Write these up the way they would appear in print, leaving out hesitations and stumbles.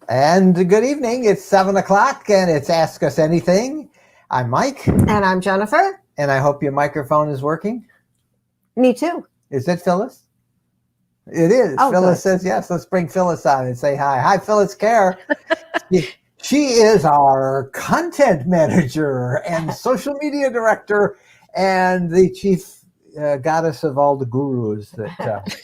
And good evening. It's 7 o'clock and it's Ask Us Anything. I'm Mike. And I'm Jennifer. And I hope your microphone is working. Me too. Is it Phyllis? It is. Oh, Phyllis good. says yes. Let's bring Phyllis on and say hi. Hi, Phyllis Kerr. She is our content manager and social media director and the chief goddess of all the gurus that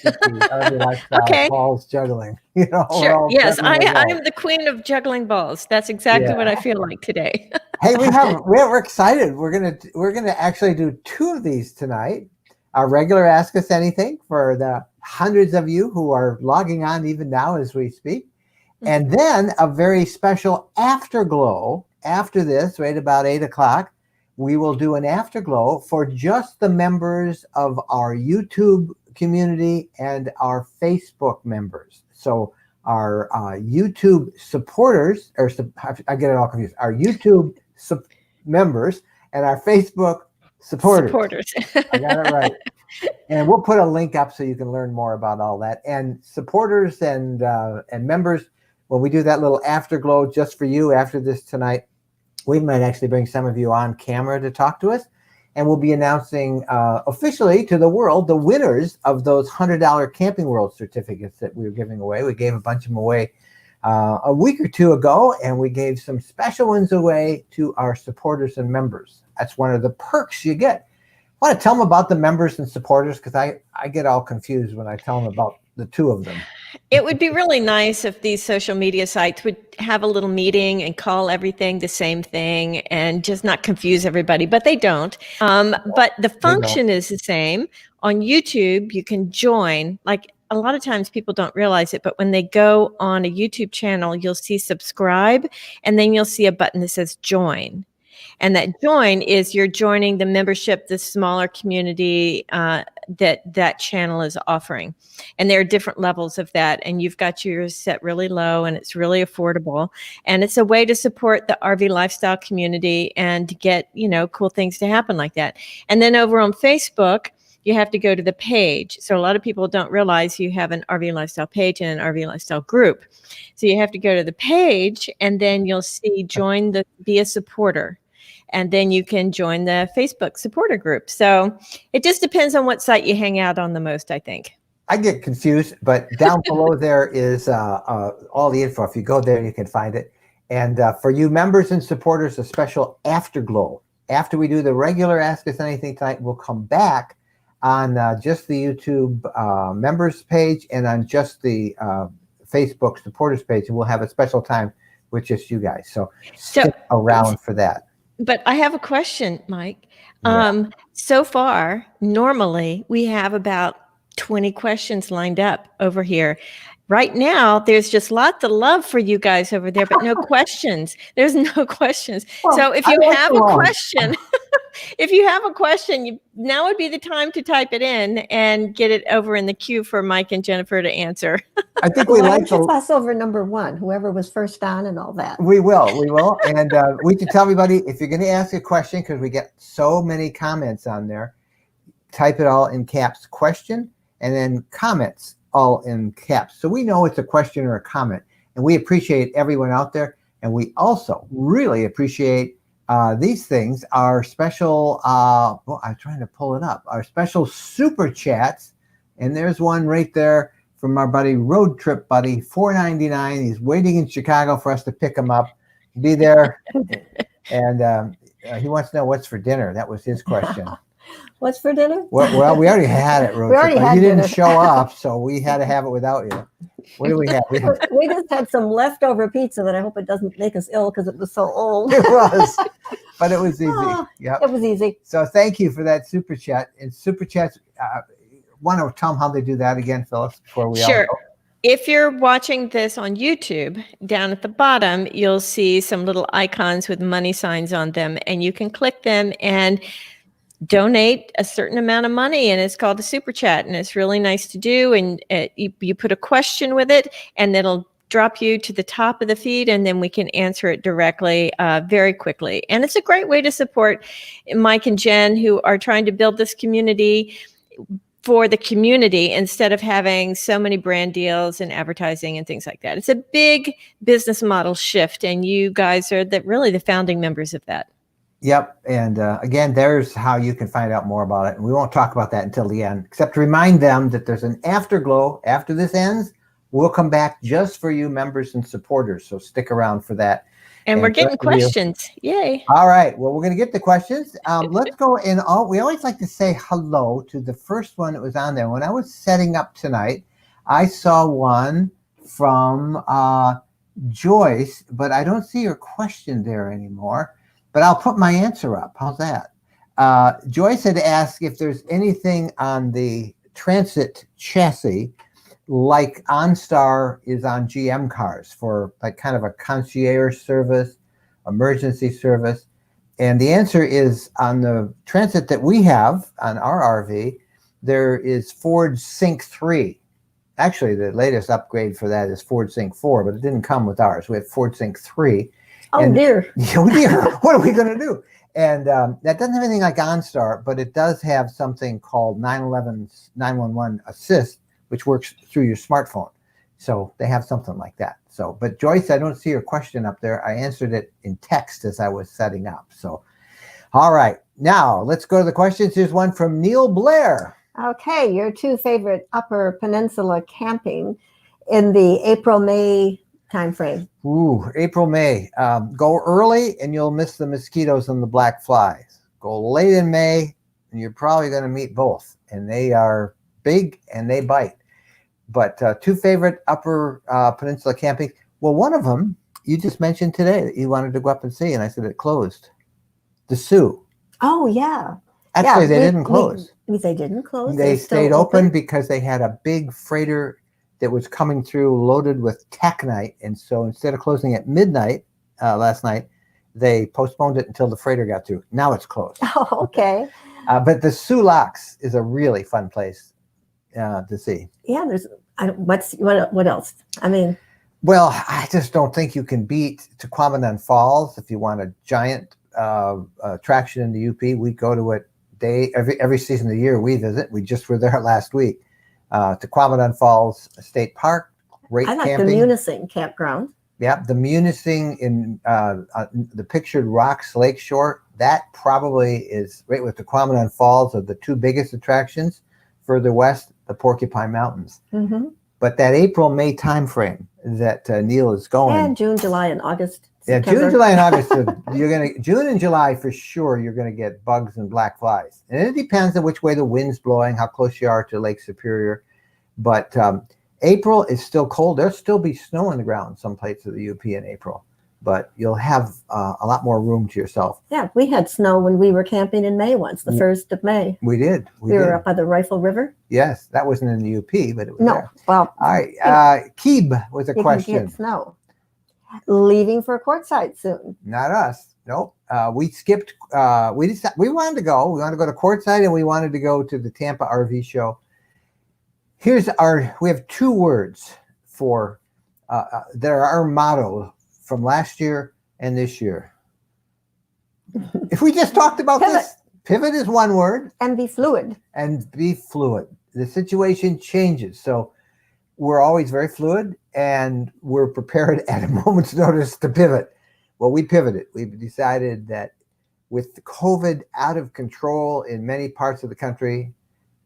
the lifestyle balls juggling. You know, sure. Yes, I am the queen of juggling balls. That's exactly what I feel like today. Hey, we're excited. We're gonna actually do 2 of these tonight. Our regular Ask Us Anything for the hundreds of you who are logging on even now as we speak. And then a very special afterglow after this, right about 8 o'clock. We will do an afterglow for just the members of our YouTube community and our Facebook members. So our YouTube supporters, or I get it all confused, our YouTube members and our Facebook supporters. I got it right. And we'll put a link up so you can learn more about all that. And supporters and members, when we do that little afterglow just for you after this tonight, we might actually bring some of you on camera to talk to us. And we'll be announcing officially to the world the winners of those $100 Camping World certificates that we were giving away. We gave a bunch of them away a week or 2 ago, and we gave some special ones away to our supporters and members. That's one of the perks you get. I want to tell them about the members and supporters because I get all confused when I tell them about the 2 of them. It would be really nice if these social media sites would have a little meeting and call everything the same thing and just not confuse everybody, but they don't. But the function is the same. On YouTube, you can join. Like a lot of times people don't realize it, but when they go on a YouTube channel, you'll see subscribe, and then you'll see a button that says join. And that join is you're joining the membership, the smaller community that channel is offering. And there are different levels of that. And you've got yours set really low and it's really affordable. And it's a way to support the RV lifestyle community and to get, cool things to happen like that. And then over on Facebook, you have to go to the page. So a lot of people don't realize you have an RV lifestyle page and an RV lifestyle group. So you have to go to the page and then you'll see be a supporter. And then you can join the Facebook supporter group. So it just depends on what site you hang out on the most, I think. I get confused, but down below there is all the info. If you go there, you can find it. And for you members and supporters, a special afterglow. After we do the regular Ask Us Anything tonight, we'll come back on just the YouTube members page and on just the Facebook supporters page. And we'll have a special time with just you guys. So stick around for that. But I have a question, Mike. So far, normally we have about 20 questions lined up over here. Right now, there's just lots of love for you guys over there, but no questions. There's no questions. Well, so if you have a question, now would be the time to type it in and get it over in the queue for Mike and Jennifer to answer. I think we like to fuss over number 1, whoever was first on and all that. We will. And we can tell everybody, if you're going to ask a question, because we get so many comments on there, type it all in caps, question, and then comments all in caps. So we know it's a question or a comment. And we appreciate everyone out there. And we also really appreciate these things, our special, I'm trying to pull it up, our special super chats. And there's one right there from our buddy, Road Trip Buddy, $4.99. He's waiting in Chicago for us to pick him up, be there. And he wants to know what's for dinner. That was his question. What's for dinner? Well, we already had it, Road Trip. You didn't show up, so we had to have it without you. What do we have? We just had some leftover pizza that I hope it doesn't make us ill because it was so old. It was, but it was easy. Yep. It was easy. So thank you for that super chat. And super chats, want to tell them how they do that again, Phyllis, before we Sure. all go? If you're watching this on YouTube, down at the bottom, you'll see some little icons with money signs on them, and you can click them and donate a certain amount of money, and it's called a super chat, and it's really nice to do. And you put a question with it, and it'll drop you to the top of the feed, and then we can answer it directly very quickly. And it's a great way to support Mike and Jen, who are trying to build this community. for the community instead of having so many brand deals and advertising and things like that. It's a big business model shift, and you guys are really the founding members of that. Yep. And again, there's how you can find out more about it. And we won't talk about that until the end, except to remind them that there's an afterglow after this ends. We'll come back just for you members and supporters. So stick around for that. And we're getting questions. Yay. All right. Well, we're going to get the questions. Let's go in. We always like to say hello to the first one that was on there. When I was setting up tonight, I saw one from Joyce, but I don't see her question there anymore. But I'll put my answer up. How's that? Joyce had asked if there's anything on the Transit chassis like OnStar is on GM cars for like kind of a concierge service, emergency service. And the answer is on the Transit that we have on our RV, there is Ford Sync 3. Actually, the latest upgrade for that is Ford Sync 4, but it didn't come with ours. We had Ford Sync 3. Oh, dear. Oh, dear. What are we going to do? And that doesn't have anything like OnStar, but it does have something called 911 Assist, which works through your smartphone. So they have something like that. So, but Joyce, I don't see your question up there. I answered it in text as I was setting up. So, all right. Now, let's go to the questions. Here's one from Neil Blair. Okay, your two favorite Upper Peninsula camping in the April-May timeframe. Ooh, April, May. Go early and you'll miss the mosquitoes and the black flies. Go late in May and you're probably going to meet both. And they are big and they bite. But two favorite Upper Peninsula camping. Well, one of them you just mentioned today that you wanted to go up and see. And I said it closed. The Sioux. Oh, yeah. Actually, they didn't close. They didn't close. They stayed open because they had a big freighter that was coming through loaded with taconite. And so instead of closing at midnight last night, they postponed it until the freighter got through. Now it's closed. Oh, okay. But the Sioux Locks is a really fun place to see. Yeah, what else? I mean, well, I just don't think you can beat Tequamanon Falls. If you want a giant attraction in the UP, we go to it every season of the year we visit. We just were there last week. Tequamanon Falls State Park, great camping. I like the Munising campground. Yeah, the Munising in the pictured Rocks Lakeshore, that probably is right with Tequamanon Falls of the two biggest attractions. Further west, the Porcupine Mountains. Mm-hmm. But that April-May time frame that Neil is going. And June, July, and August. Yeah, June, July, and August. June and July for sure. You're gonna get bugs and black flies, and it depends on which way the wind's blowing, how close you are to Lake Superior. But April is still cold. There'll still be snow on the ground in some places of the UP in April, but you'll have a lot more room to yourself. Yeah, we had snow when we were camping in May once, the 1st of May. We did. We were up by the Rifle River. Yes, that wasn't in the UP, but it was there. Well. All right, Keeb with a question. You can get snow. Leaving for Quartzsite soon. Not us. Nope. We skipped. We wanted to go. We wanted to go to Quartzsite, and we wanted to go to the Tampa RV show. We have two words for that are our motto from last year and this year. If we just talked about this, pivot is one word. And be fluid. And be fluid. The situation changes. So we're always very fluid and we're prepared at a moment's notice to pivot. Well, we pivoted. We've decided that with the COVID out of control in many parts of the country,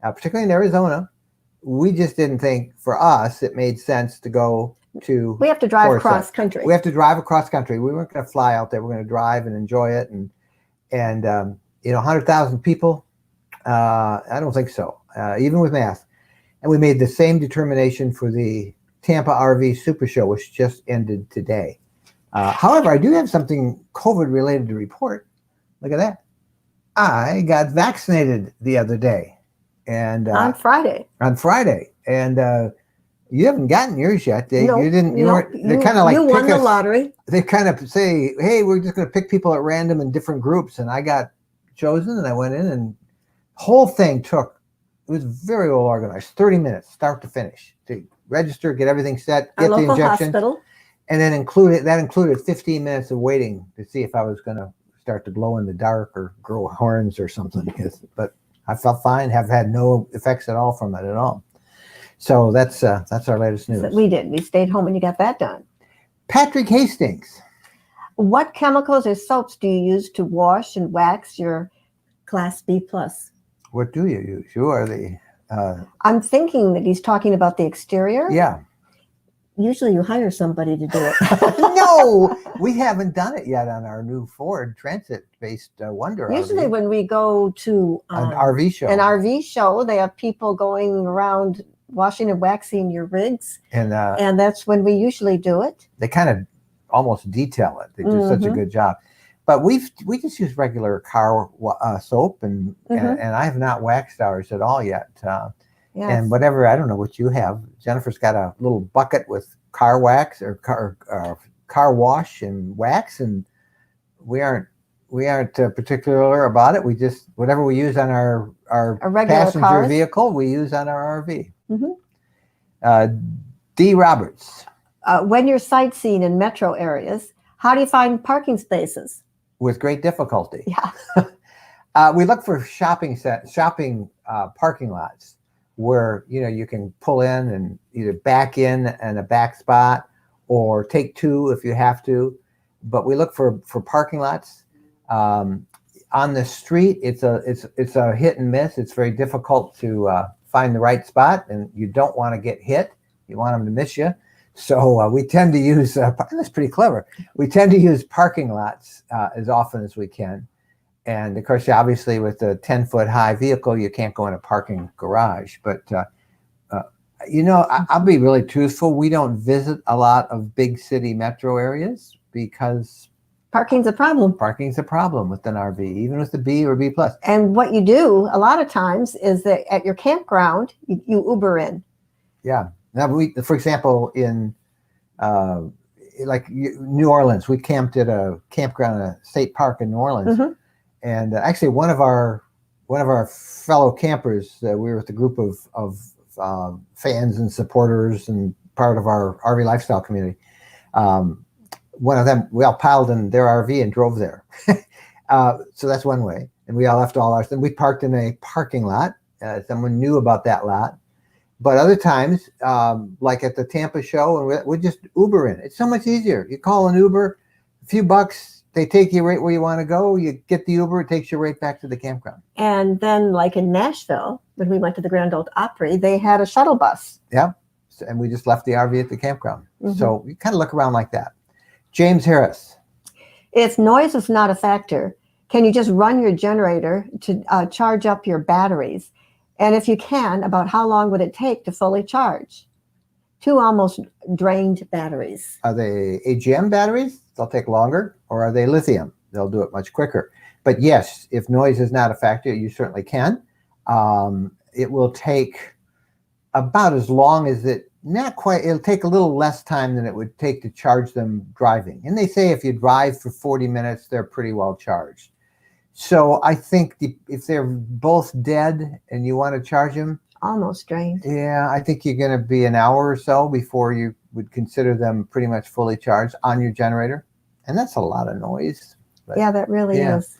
particularly in Arizona, we just didn't think for us it made sense to go to. We have to drive across country. We have to drive across country. We weren't going to fly out there. We're going to drive and enjoy it. And 100,000 people, I don't think so, even with math. And we made the same determination for the Tampa RV Super Show, which just ended today. However, I do have something COVID related to report. Look at that. I got vaccinated the other day. And on Friday. And you haven't gotten yours yet. They kind of like you won the lottery. They kind of say, hey, we're just going to pick people at random in different groups. And I got chosen and I went in, and the whole thing it was very well organized, 30 minutes, start to finish, to register, get everything set, get the injection. Hospital. And then included 15 minutes of waiting to see if I was going to start to glow in the dark or grow horns or something. But I felt fine, have had no effects at all from it at all. So that's our latest news. So we did. We stayed home and you got that done. Patrick Hastings. What chemicals or soaps do you use to wash and wax your Class B+? What do you use? You are the... I'm thinking that he's talking about the exterior. Yeah. Usually you hire somebody to do it. No, we haven't done it yet on our new Ford Transit-based Wonder Usually RV. when we go to An RV show. an RV show, they have people going around washing and waxing your rigs. And that's when we usually do it. they kind of almost detail it. They do such a good job. But we just use regular car soap, and I have not waxed ours at all yet. Yes. And whatever, I don't know what you have. Jennifer's got a little bucket with car wax or car wash and wax, and we aren't particular about it. We just, whatever we use on our regular passenger cars. vehicle, we use on our RV. D. Roberts. When you're sightseeing in metro areas, how do you find parking spaces? With great difficulty. Yeah. We look for shopping parking lots where you can pull in and either back in a back spot or take two if you have to. But we look for parking lots. On the street, it's a hit and miss. It's very difficult to find the right spot, and you don't want to get hit. You want them to miss you. So we tend to use, that's pretty clever. We tend to use parking lots as often as we can. And of course, obviously with a 10-foot high vehicle, you can't go in a parking garage. But, I'll be really truthful. We don't visit a lot of big city metro areas because parking's a problem. Parking's a problem with an RV, even with the B or B+. And what you do a lot of times is that at your campground, you Uber in. Yeah. Now, for example, in New Orleans, we camped at a campground, a state park in New Orleans, and actually one of our fellow campers, we were with a group of fans and supporters and part of our RV lifestyle community. One of them, we all piled in their RV and drove there. So that's one way, and we all left all ours. Then we parked in a parking lot. Someone knew about that lot. But other times, like at the Tampa show, and we just Uber in. It's so much easier. You call an Uber, a few bucks, they take you right where you want to go. You get the Uber, it takes you right back to the campground. And then like in Nashville, when we went to the Grand Ole Opry, they had a shuttle bus. Yeah, and we just left the RV at the campground. So you kind of look around like that. James Harris. If noise is not a factor, can you just run your generator to charge up your batteries? And if you can, about how long would it take to fully charge? 2 almost drained batteries. Are they AGM batteries? They'll take longer. Or are they lithium? They'll do it much quicker. But yes, if noise is not a factor, you certainly can. It will take about as long as it'll take a little less time than it would take to charge them driving. And they say if you drive for 40 minutes, they're pretty well charged. So I think if they're both dead and you want to charge them, almost drained. Yeah, I think you're going to be an hour or so before you would consider them pretty much fully charged on your generator. And that's a lot of noise. But, yeah, that really is.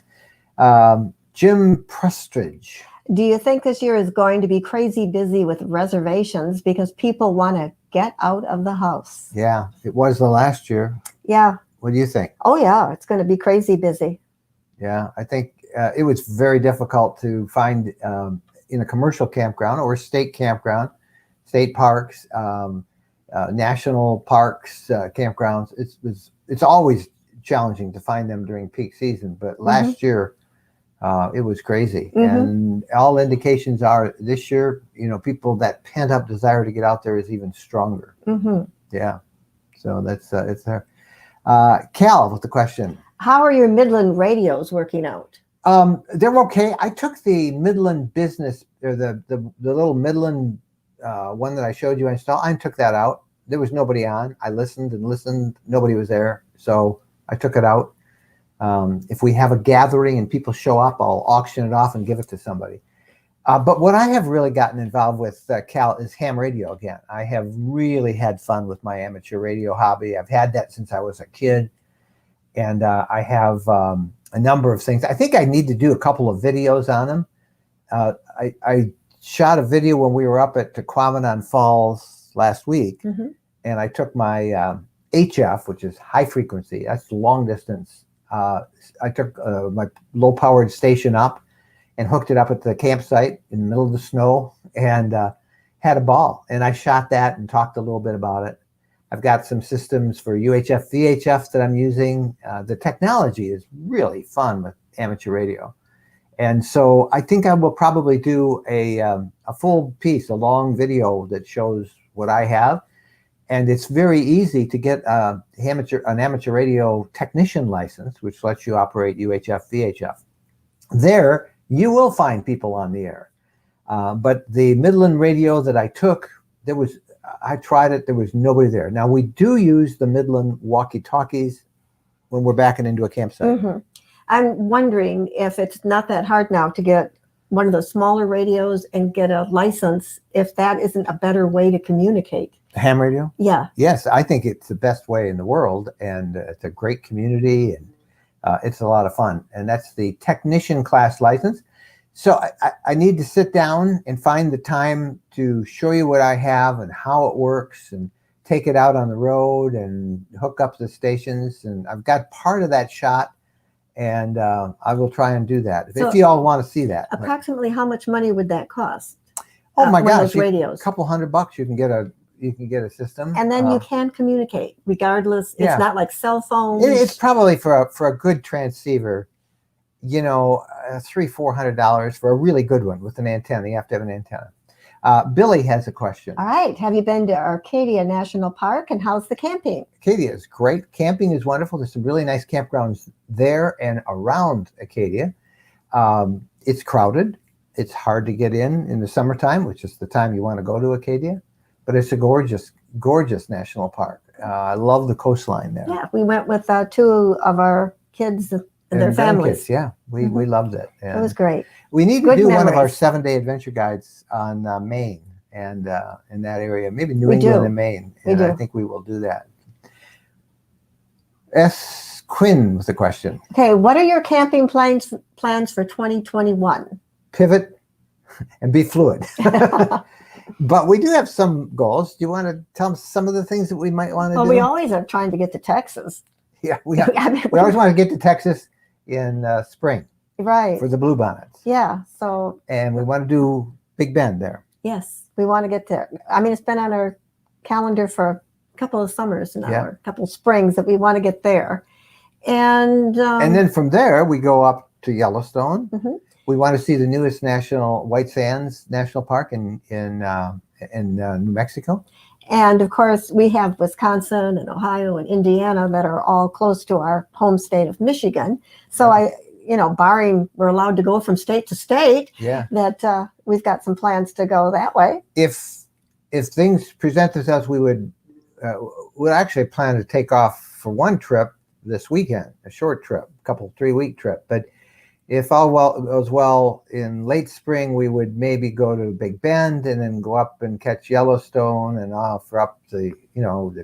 Jim Prestridge. Do you think this year is going to be crazy busy with reservations because people want to get out of the house? Yeah, it was the last year. Yeah. What do you think? Oh, yeah, it's going to be crazy busy. Yeah, I think it was very difficult to find in a commercial campground or state campground, state parks, national parks, campgrounds. It's always challenging to find them during peak season, but last year it was crazy. And all indications are this year, people, that pent up desire to get out there is even stronger. Yeah, so that's it's there. Cal with the question. How are your Midland radios working out? They're okay. I took the Midland business, or the little Midland one that I showed you I installed. I took that out. There was nobody on. I listened and listened. Nobody was there. So I took it out. If we have a gathering and people show up, I'll auction it off and give it to somebody. But what I have really gotten involved with, Cal, is ham radio again. I have really had fun with my amateur radio hobby. I've had that since I was a kid. And I have a number of things. I think I need to do a couple of videos on them. I shot a video when we were up at Tequamanon Falls last week, and I took my HF, which is high frequency. That's long distance. I took my low powered station up and hooked it up at the campsite in the middle of the snow, and had a ball. And I shot that and talked a little bit about it. I've got some systems for UHF, VHF that I'm using. The technology is really fun with amateur radio. And so I think I will probably do a full piece, a long video that shows what I have. And it's very easy to get an amateur radio technician license, which lets you operate UHF, VHF. There, you will find people on the air. But the Midland radio that I took, I tried it, there was nobody there. Now, we do use the Midland walkie-talkies when we're backing into a campsite. I'm wondering if it's not that hard now to get one of the smaller radios and get a license, if that isn't a better way to communicate. Ham radio? Yeah. Yes, I think it's the best way in the world, and it's a great community, and it's a lot of fun. And that's the technician class license. So I need to sit down and find the time to show you what I have and how it works, and take it out on the road and hook up the stations. And I've got part of that shot, and I will try and do that. If you all want to see that. Approximately how much money would that cost? Oh my gosh, radios. A couple $100 you can get a system. And then you can communicate regardless. Yeah. It's not like cell phones. It's probably for a good transceiver, $300-400 for a really good one with an antenna. You have to have an antenna. Billy has a question. All right. Have you been to Arcadia National Park, and how's the camping? Acadia is great. Camping is wonderful. There's some really nice campgrounds there and around Acadia. It's crowded. It's hard to get in the summertime, which is the time you want to go to Acadia. But it's a gorgeous, gorgeous national park. I love the coastline there. Yeah, we went with 2 of our kids and their families. Yeah, we loved it. And it was great. We need Good to do memories. one of our 7-day adventure guides on Maine and in that area, maybe New England and Maine. And I think we will do that. S. Quinn with a question. Okay, what are your camping plans for 2021? Pivot and be fluid. But we do have some goals. Do you want to tell them some of the things that we might want to do? Well, we always are trying to get to Texas. Yeah, we always want to get to Texas in spring. Right. For the bluebonnets. Yeah. So. And we want to do Big Bend there. Yes, we want to get there. I mean, it's been on our calendar for a couple of summers now, or a couple of springs that we want to get there. And then from there, we go up to Yellowstone. We want to see the newest White Sands National Park in New Mexico. And of course, we have Wisconsin and Ohio and Indiana that are all close to our home state of Michigan. So barring we're allowed to go from state to state, that we've got some plans to go that way. If things present themselves, we'll actually plan to take off for one trip this weekend, a short trip, 3-week trip. But if all goes well in late spring, we would maybe go to Big Bend and then go up and catch Yellowstone and offer up the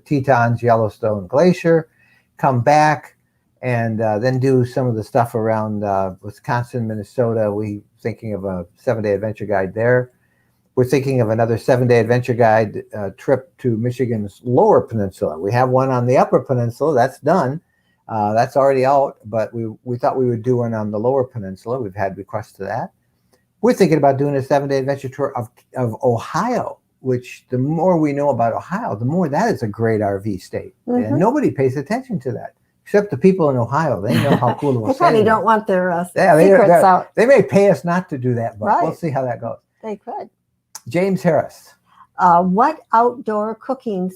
Tetons Yellowstone Glacier, come back, and then do some of the stuff around Wisconsin, Minnesota. We're thinking of a 7-day adventure guide there. We're thinking of another 7-day adventure guide trip to Michigan's Lower Peninsula. We have one on the Upper Peninsula. That's done. That's already out, but we thought we would do one on the Lower Peninsula. We've had requests to that. We're thinking about doing a 7-day adventure tour of Ohio, which the more we know about Ohio, the more that is a great RV state. And nobody pays attention to that, except the people in Ohio. They know how cool of a They probably don't want their secrets out. They may pay us not to do that, but we'll see how that goes. They could. James Harris. What outdoor cooking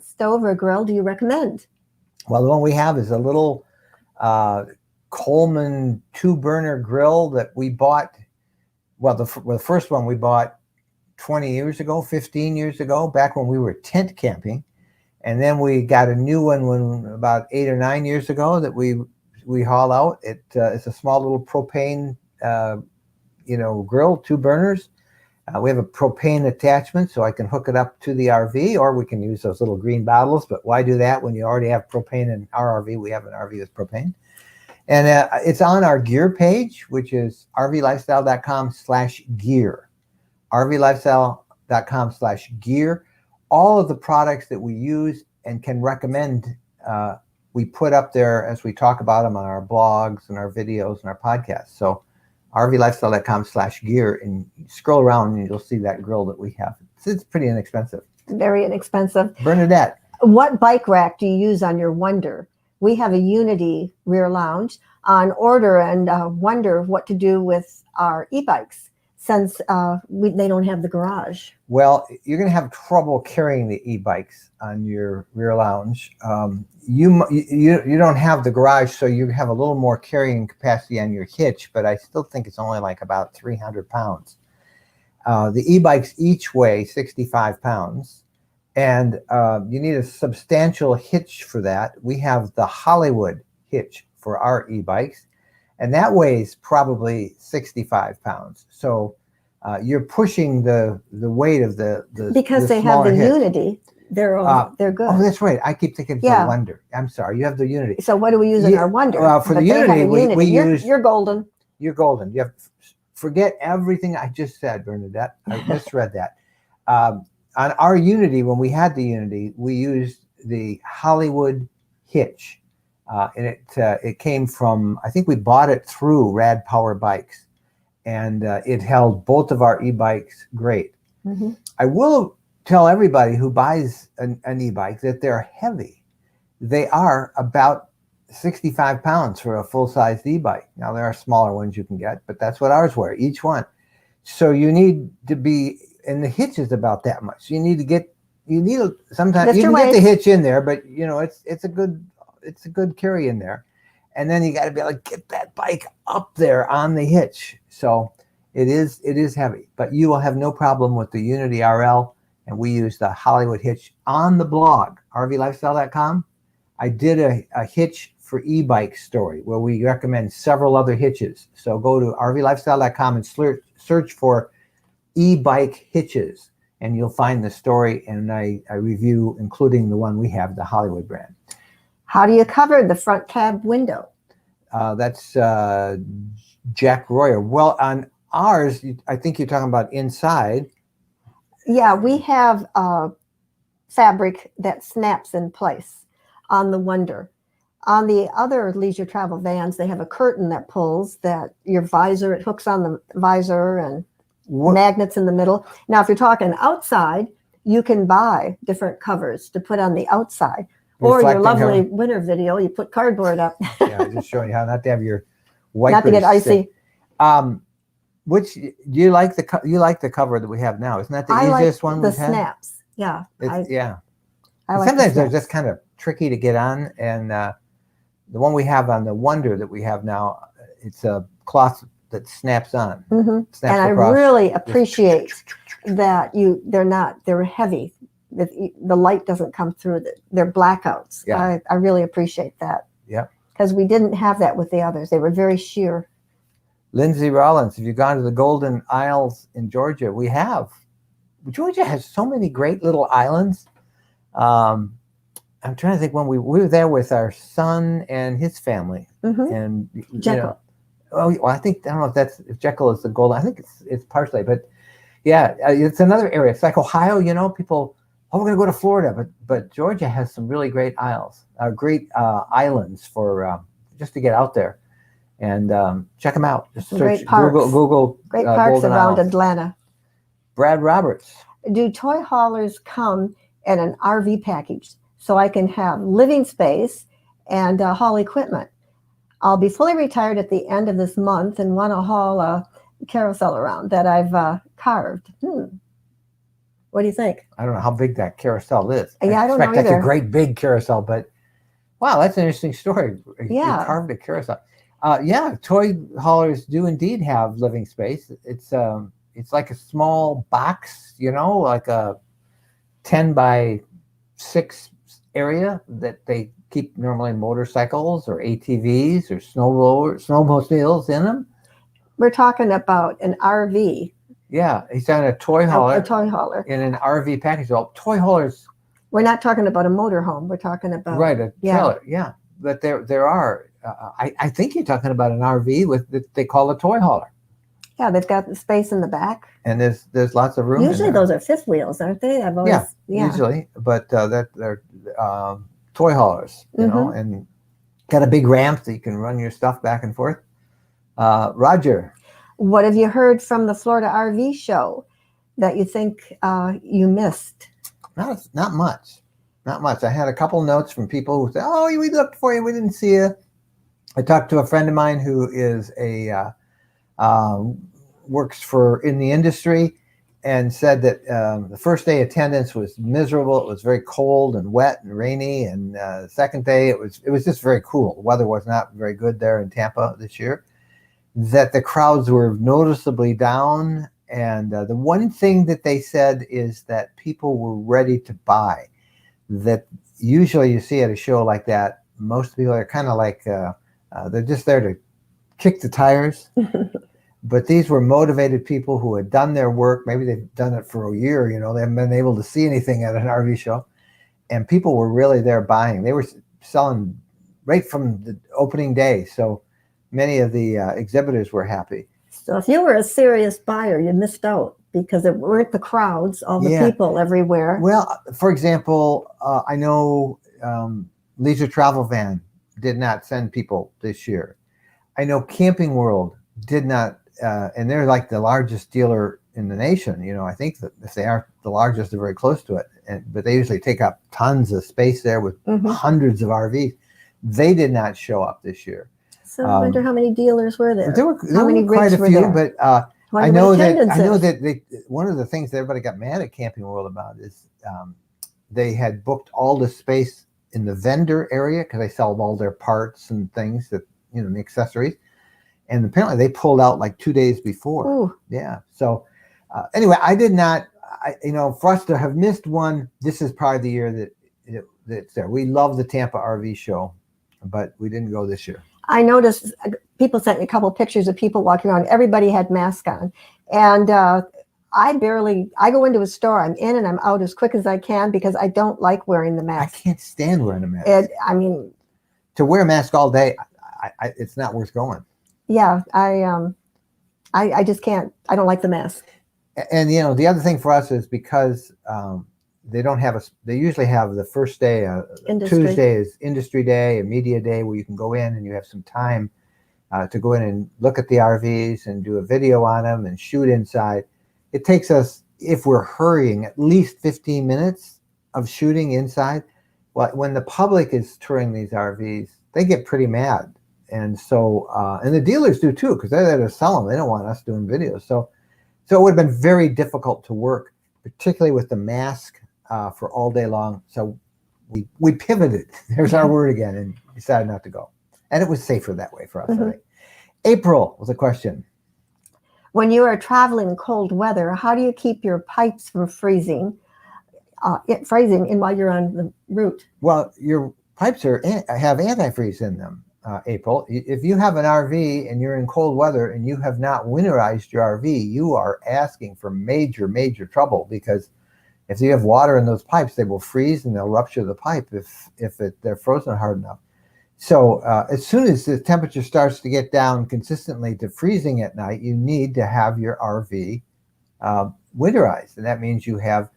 stove or grill do you recommend? Well, the one we have is a little Coleman 2-burner grill that we bought. Well, the first one we bought 20 years ago, 15 years ago, back when we were tent camping. And then we got a new one about 8 or 9 years ago that we haul out. It's a small little propane, grill, 2 burners. We have a propane attachment, so I can hook it up to the RV, or we can use those little green bottles. But why do that when you already have propane in our RV? We have an RV with propane. And it's on our gear page, which is rvlifestyle.com/gear. rvlifestyle.com/gear. All of the products that we use and can recommend, we put up there as we talk about them on our blogs and our videos and our podcasts. So rvlifestyle.com/gear, and scroll around and you'll see that grill that we have. It's pretty inexpensive. Very inexpensive. Bernadette. What bike rack do you use on your Wonder? We have a Unity rear lounge on order, and wonder what to do with our e-bikes since they don't have the garage. Well, you're going to have trouble carrying the e-bikes on your rear lounge. You don't have the garage, so you have a little more carrying capacity on your hitch, but I still think it's only like about 300 pounds. The e-bikes each weigh 65 pounds, and you need a substantial hitch for that. We have the Hollywood hitch for our e-bikes, and that weighs probably 65 pounds. So you're pushing the weight of the because they have the hitch. Unity. They're good. Oh, that's right. I keep thinking the Wonder. I'm sorry. You have the Unity. So what do we use in our Wonder? For the Unity, we use. You're golden. You're golden. You have forget everything I just said, Bernadette. I misread that. On our Unity, when we had the Unity, we used the Hollywood hitch. And it came from, I think we bought it through Rad Power Bikes, and it held both of our e-bikes great. Mm-hmm. I will tell everybody who buys an e-bike that they're heavy. They are about 65 pounds for a full-sized e-bike. Now, there are smaller ones you can get, but that's what ours were, each one. So you need to be, and the hitch is about that much. Sometimes you can get the hitch in there, but it's a good carry in there. And then you got to be able to get that bike up there on the hitch. So it is heavy, but you will have no problem with the Unity RL. And we use the Hollywood hitch on the blog, rvlifestyle.com. I did a hitch for e-bike story where we recommend several other hitches. So go to rvlifestyle.com and search for e-bike hitches, and you'll find the story. And I review, including the one we have, the Hollywood brand. How do you cover the front cab window? That's Jack Royer. Well, on ours, I think you're talking about inside. Yeah, we have fabric that snaps in place on the Wonder. On the other leisure travel vans, they have a curtain that pulls that your visor, it hooks on the visor and magnets in the middle. Now, if you're talking outside, you can buy different covers to put on the outside. Or your lovely winter video, you put cardboard up. Yeah, just showing you how not to have your wipers. Not to get icy. Which do you like the cover that we have now? Isn't that the easiest one we've had? The snaps. Yeah. I like sometimes they're just kind of tricky to get on, and the one we have on the Wonder that we have now, it's a cloth that snaps on. Mm-hmm. And I really appreciate that they're heavy. The light doesn't come through. They're blackouts. Yeah. I really appreciate that. Yeah. Because we didn't have that with the others. They were very sheer. Lindsay Rollins, if you've gone to the Golden Isles in Georgia, we have. Georgia has so many great little islands. I'm trying to think when we were there with our son and his family. Mm-hmm. And Jekyll. Well, I don't know if Jekyll is the Golden. I think it's partially, but yeah, it's another area. It's like Ohio, people. Oh, we're going to go to Florida, but Georgia has some really great islands for just to get out there and check them out. Just search Google great parks Golden around Isles. Atlanta. Brad Roberts. Do toy haulers come in an RV package so I can have living space and haul equipment? I'll be fully retired at the end of this month and want to haul a carousel around that I've carved. What do you think? I don't know how big that carousel is. Yeah, I don't know either. That's a great big carousel, but wow, that's an interesting story. Yeah. You carved a carousel. Toy haulers do indeed have living space. It's like a small box, like a 10 by 6 area that they keep normally motorcycles or ATVs or snowmobiles in them. We're talking about an RV. Yeah, he's on a toy hauler. A toy hauler. In an RV package. Well, toy haulers. We're not talking about a motorhome. We're talking about a trailer. Yeah, but there are I think you're talking about an RV with that they call a toy hauler. Yeah, they've got the space in the back. And there's lots of room. Usually those are fifth wheels, aren't they? I've always, usually, but that they're toy haulers, you know, Mhm. and got a big ramp that you can run your stuff back and forth. Roger, What have you heard from the Florida RV show that you think you missed? not much. I had a couple notes from people who said, "Oh, we looked for you, we didn't see you." I talked to a friend of mine who is works in the industry, and said that the first day attendance was miserable. It was very cold and wet and rainy, and the second day it was just very cool. The weather was not very good there in Tampa this year. That the crowds were noticeably down, and the one thing that they said is that people were ready to buy. That usually you see at a show like that, most people are kind of like they're just there to kick the tires. But these were motivated people who had done their work. Maybe they've done it for a year, you know, they haven't been able to see anything at an RV show. And people were really there buying. They were selling right from the opening day. So many of the exhibitors were happy. So if you were a serious buyer, you missed out because it weren't the crowds, all the people everywhere. Well, for example, I know Leisure Travel Van did not send people this year. I know Camping World did not. And they're like the largest dealer in the nation. You know, I think that if they aren't the largest, they're very close to it. But they usually take up tons of space there with hundreds of RVs. They did not show up this year. So I wonder how many dealers were there. There were quite a few, but I know that one of the things that everybody got mad at Camping World about is they had booked all the space in the vendor area because they sell all their parts and things that, you know, the accessories. And apparently they pulled out like 2 days before. Ooh. Yeah. So anyway, I did not, you know, for us to have missed one, this is probably the year that it's there. We love the Tampa RV show, but we didn't go this year. I noticed people sent me a couple of pictures of people walking around. Everybody had masks on. And I go into a store, I'm in and I'm out as quick as I can because I don't like wearing the mask. I can't stand wearing a mask. To wear a mask all day, it's not worth going. Yeah, I just can't. I don't like the mask. And you know, the other thing for us is because they don't have they usually have the first day, Tuesday is industry day, a media day where you can go in and you have some time to go in and look at the RVs and do a video on them and shoot inside. It takes us, if we're hurrying, at least 15 minutes of shooting inside. Well, when the public is touring these RVs, they get pretty mad. And so, and the dealers do too, because they're there to sell them. They don't want us doing videos. So it would have been very difficult to work, particularly with the mask for all day long. So we pivoted. There's our word again, and decided not to go. And it was safer that way for us. I think. April was a question. When you are traveling in cold weather, how do you keep your pipes from freezing? While you're on the route. Well, your pipes have antifreeze in them. April, if you have an RV and you're in cold weather and you have not winterized your RV, you are asking for major trouble, because if you have water in those pipes, they will freeze and they'll rupture the pipe if they're frozen hard enough. So as soon as the temperature starts to get down consistently to freezing at night, you need to have your RV winterized, and that means you have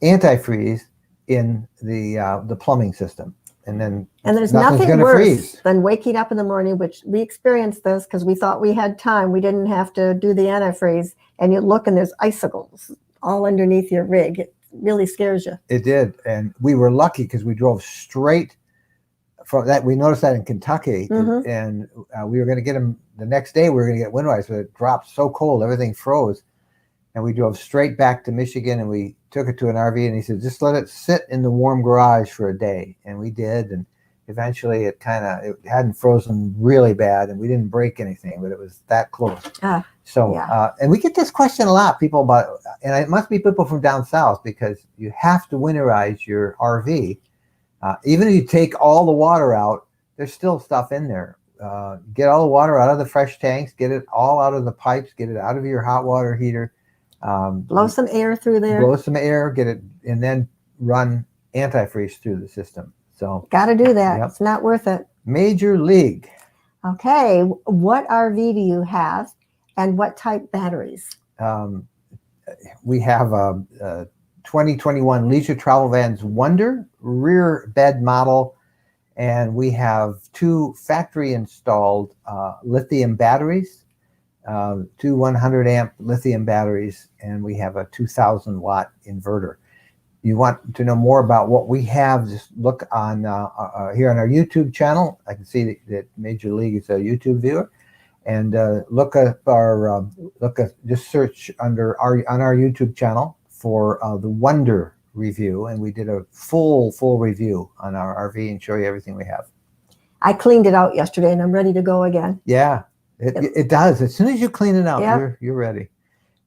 antifreeze in the plumbing system. And there's nothing worse than waking up in the morning, which we experienced this because we thought we had time. We didn't have to do the antifreeze. And you look and there's icicles all underneath your rig. It really scares you. It did. And we were lucky because we drove straight from that. We noticed that in Kentucky. And we were going to get them the next day. We were going to get winterized, but it dropped so cold, everything froze. And we drove straight back to Michigan, and we took it to an RV, and he said, just let it sit in the warm garage for a day. And we did. And eventually it hadn't frozen really bad, and we didn't break anything, but it was that close. And we get this question a lot, people about, and it must be people from down south, because you have to winterize your RV. Even if you take all the water out, there's still stuff in there. Get all the water out of the fresh tanks, get it all out of the pipes, get it out of your hot water heater. Blow some air through there. Blow some air, get it, and then run antifreeze through the system. So got to do that. Yep. It's not worth it. Major League. Okay, what RV do you have, and what type batteries? We have a 2021 Leisure Travel Vans Wonder rear bed model, and we have 2 factory installed lithium batteries, 2 100 amp lithium batteries, and we have a 2,000 watt inverter. You want to know more about what we have, just look on here on our YouTube channel. I can see that Major League is a YouTube viewer, and just search on our YouTube channel for the Wonder review, and we did a full review on our RV and show you everything we have. I cleaned it out yesterday, and I'm ready to go again. Yeah, it does. As soon as you clean it out, Yep. you're ready.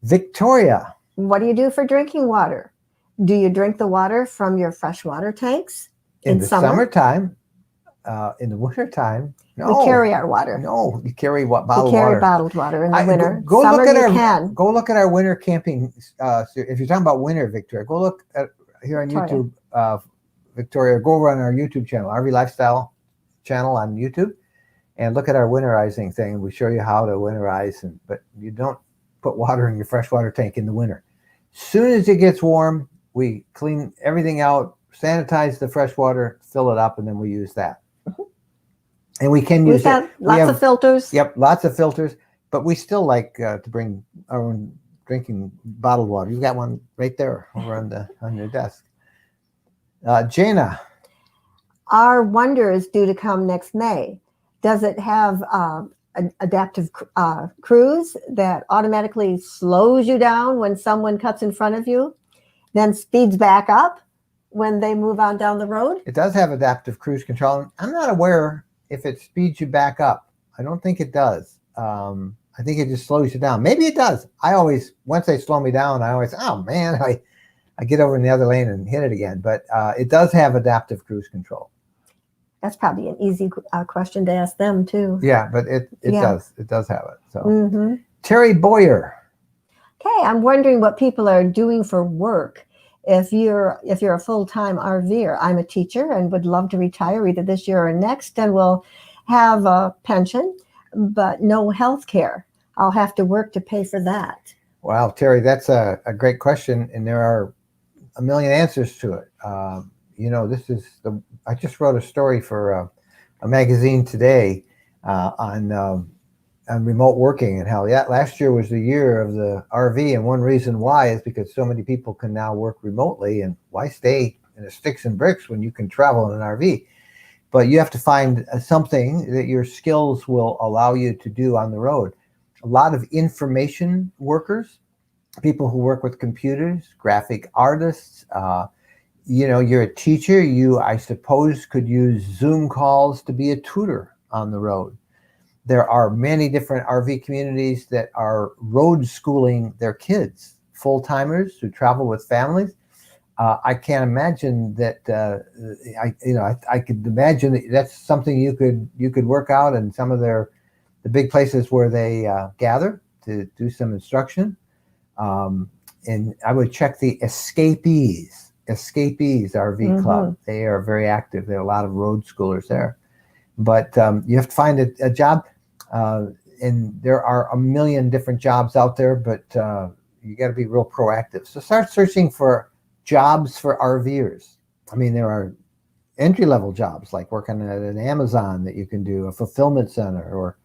Victoria. What do you do for drinking water? Do you drink the water from your freshwater tanks In the summertime? In the wintertime? No. We carry our water. No, you carry bottled We carry water. bottled water in the winter. Go Summer, look at you can. Go look at our winter camping. If you're talking about winter, Victoria, go look at here on YouTube. Victoria, go over on our YouTube channel, RV Lifestyle channel on YouTube, and look at our winterizing thing. We show you how to winterize, but you don't put water in your freshwater tank in the winter. Soon as it gets warm, we clean everything out, sanitize the fresh water, fill it up, and then we use that. And we can use lots of filters. Yep, lots of filters. But we still like to bring our own drinking bottled water. You've got one right there over on your desk. Jana. Our Wonder is due to come next May. Does it have an adaptive cruise that automatically slows you down when someone cuts in front of you, then speeds back up when they move on down the road? It does have adaptive cruise control. I'm not aware if it speeds you back up. I don't think it does. I think it just slows you down. Maybe it does. Once they slow me down, oh man, I get over in the other lane and hit it again. But it does have adaptive cruise control. That's probably an easy question to ask them too. Yeah, but it does. It does have it. So Terry Boyer. Okay, I'm wondering what people are doing for work. If you're a full-time RVer, I'm a teacher and would love to retire either this year or next, and will have a pension, but no health care. I'll have to work to pay for that. Wow, Terry, that's a great question, and there are a million answers to it. I just wrote a story for a magazine today on remote working, and how last year was the year of the RV, and one reason why is because so many people can now work remotely, and why stay in the sticks and bricks when you can travel in an RV? But you have to find something that your skills will allow you to do on the road. A lot of information workers, people who work with computers, graphic artists, you're a teacher, I suppose could use Zoom calls to be a tutor on the road. There are many different RV communities that are road schooling their kids, full-timers who travel with families. I can't imagine that. I could imagine that that's something you could work out in some of the big places where they gather to do some instruction. And I would check the Escapees RV Club. They are very active. There are a lot of road schoolers there. But you have to find a job. And there are a million different jobs out there, but you got to be real proactive. So start searching for jobs for RVers. I mean, there are entry-level jobs like working at an Amazon that you can do, a fulfillment center, or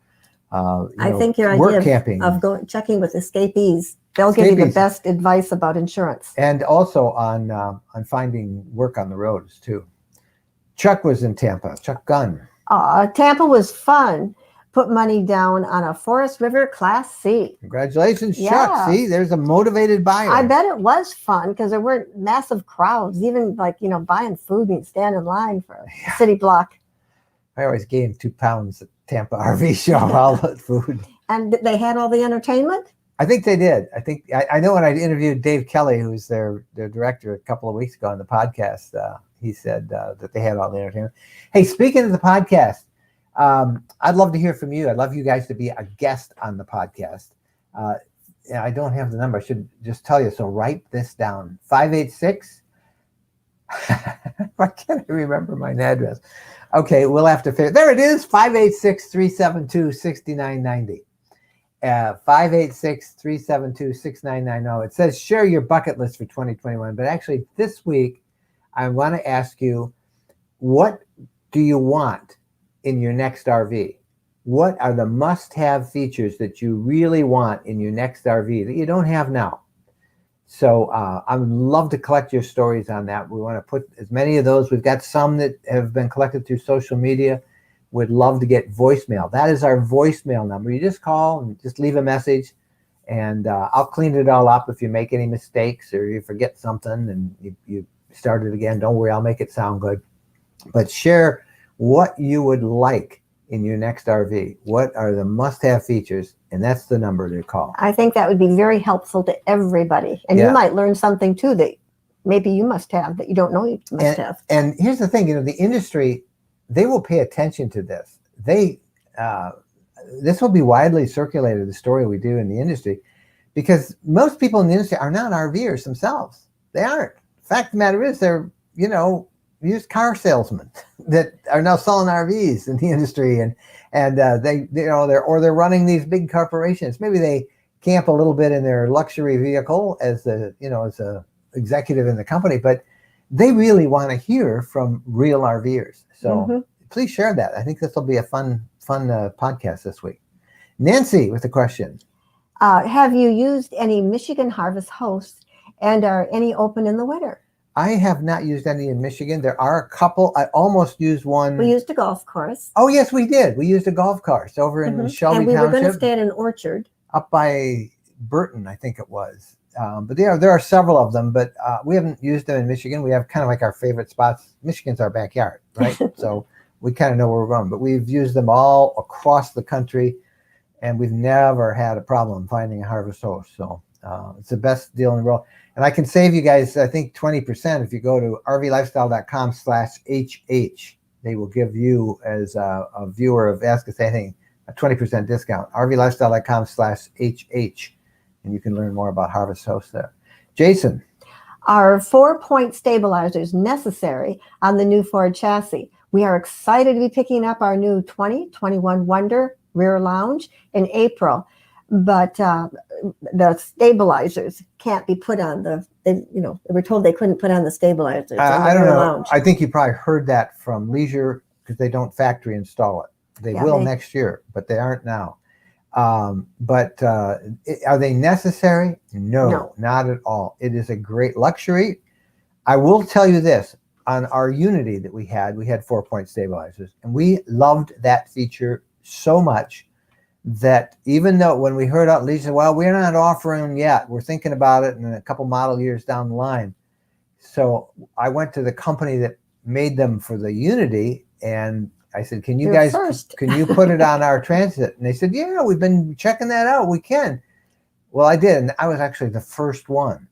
I think your work idea camping. of checking with Escapees, they'll give you the best advice about insurance. And also on finding work on the roads too. Chuck was in Tampa. Chuck Gunn. Tampa was fun. Put money down on a Forest River Class C. Congratulations, Chuck. See, there's a motivated buyer. I bet it was fun because there weren't massive crowds, even buying food and stand in line for a city block. I always gained 2 pounds at Tampa RV show, all the food. And they had all the entertainment? I think they did. I know when I interviewed Dave Kelly, who's their director, a couple of weeks ago on the podcast, he said that they had all the entertainment. Hey, speaking of the podcast, I'd love to hear from you. I'd love you guys to be a guest on the podcast. I don't have the number. I should just tell you. So write this down. 586 Why can't I remember my address? Okay, we'll have to figure. There it is, 586-372-6990. 586-372-6990. It says share your bucket list for 2021. But actually this week, I want to ask you, what do you want in your next RV? What are the must-have features that you really want in your next RV that you don't have now? So I would love to collect your stories on that. We want to put as many of those. We've got some that have been collected through social media. We'd love to get voicemail. That is our voicemail number. You just call and just leave a message, and I'll clean it all up if you make any mistakes or you forget something and you start it again. Don't worry, I'll make it sound good. But share what you would like in your next RV. What are the must-have features? And that's the number to call. I think that would be very helpful to everybody. And you might learn something too that maybe you must have that you don't know you must have. And here's the thing, the industry, they will pay attention to this. This will be widely circulated, the story we do in the industry, because most people in the industry are not RVers themselves. They aren't. The fact of the matter is they're, used car salesmen that are now selling RVs in the industry, and they're running these big corporations. Maybe they camp a little bit in their luxury vehicle as a executive in the company, but they really want to hear from real RVers. So please share that. I think this will be a fun podcast this week. Nancy with a question. Have you used any Michigan Harvest hosts, and are any open in the winter? I have not used any in Michigan. There are a couple. I almost used one. We used a golf course. Oh, yes, we did. We used a golf course over in Shelby and we Township. were going to stay at an orchard. Up by Burton, I think it was. But there are several of them, but we haven't used them in Michigan. We have kind of like our favorite spots. Michigan's our backyard, right? So we kind of know where we're going. But we've used them all across the country, and we've never had a problem finding a Harvest host. So it's the best deal in the world. And I can save you guys, I think, 20% if you go to rvlifestyle.com/HH. They will give you, as a viewer of Ask Us Anything, a 20% discount. rvlifestyle.com/HH. And you can learn more about Harvest Host there. Jason. Are 4-point stabilizers necessary on the new Ford chassis? We are excited to be picking up our new 2021 Wonder rear lounge in April. But the stabilizers can't be put on they were told they couldn't put on the stabilizers. I don't know. Lounge. I think you probably heard that from Leisure because they don't factory install it. They will next year, but they aren't now. But are they necessary? No, not at all. It is a great luxury. I will tell you this. On our Unity that we had 4-point stabilizers, and we loved that feature so much that even though when we heard out, Lisa said, well, we're not offering them yet. We're thinking about it in a couple model years down the line. So I went to the company that made them for the Unity, and I said, can you put it on our Transit? And they said, yeah, we've been checking that out. We can. Well, I did. And I was actually the first one.